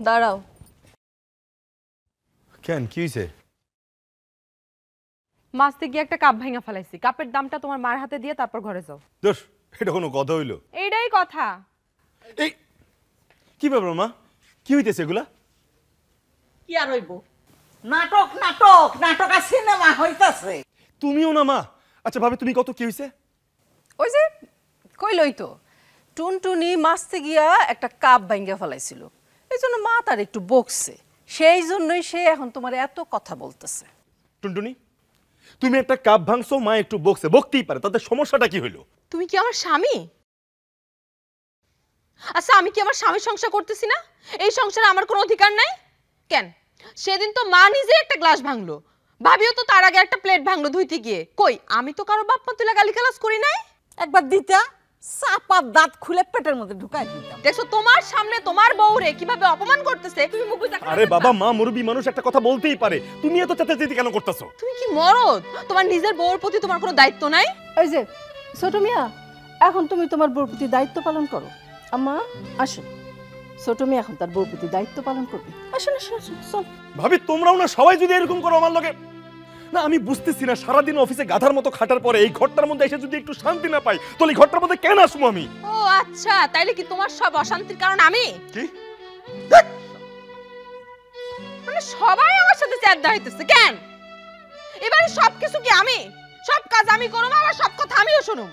দাঁড়াও। কেন কি হইছে? মাছতে গিয়ে একটা কাপ ভাঙা ফেলাইছি। কাপের দামটা তোমার মার হাতে দিয়ে তারপর ঘরে যাও। দোষ, এটা কোনো কথা হইলো? এইটাই কথা। এই কি ব্যাপার মা, কি হইতেছে এগুলা? কি আর হইব? নাটক নাটক নাটক আর সিনেমা হইতাছে। তুমিও না মা? আচ্ছা ভাবি তুমি কত, কি হইছে? ওই যে কইলই তো, টুনটুনি মাছতে গিয়া একটা কাপ ভাঙ্গা ফেলাইছিল, এই জন্য মা তার একটু বকছে, সেই জন্যই সে এখন তোমার এত কথা বলতেছে। টুনটুনি, তুমি একটা কাপ ভাঙছো, মা একটু বকছে, বকতেই পারে, তাতে সমস্যাটা কি হইলো? তুমি কি আমার স্বামী? আচ্ছা আমি কি আমার স্বামীর সংসার করতেছি না? এই সংসারে আমার কোনো অধিকার নাই কেন? সেদিন তো মা নিজে একটা গ্লাস ভাঙলো, ভাবিও তো তার আগে একটা প্লেট ভাঙলো ধুইতে গিয়ে। কই আমি তো কারো বাপ মা তুলে গালিগালাজ করি নাই। একবার দিতা চাপার দাঁত খুলে পেটের মধ্যে ঢুকাই দিতাম। দেখছো তোমার সামনে তোমার বউরে কিভাবে অপমান করতেছে, তুমি মুখ বুজা। আরে বাবা, মা মুরব্বী মানুষ, একটা কথা বলতেই পারে, তুমি এত চেঁচাচেঁচি কেন করতেছো? তুমি কি মরদ? তোমার নিজের বউর প্রতি তোমার কোনো দায়িত্ব নাই? ওই যে ছোট মিয়া, এখন তুমি তোমার বউর প্রতি দায়িত্ব পালন করো। আম্মা আসো, ছোট মিয়া এখন তার বউর প্রতি দায়িত্ব পালন করবে। আসুন আসুন আসুন, চল। ভাবি তোমরাও না সবাই যদি এরকম করো আমার লগে, না আমি বুঝতেছি না, সারাদিন অফিসে গাধার মতো খাটার পরে এই ঘরটার মধ্যে এসে যদি একটু শান্তি না পাই, তাহলে এই ঘরটার মধ্যে কেন আসবো আমি? ও আচ্ছা, তাইলে কি তোমার সব অশান্তির কারণ আমি? কি? মানে সবাই আমার সাথে চ্যাট হইতেছে কেন? এবারে সবকিছু কি আমি? সব কাজ আমি করব, আবার সব কথা আমিও শুনুম?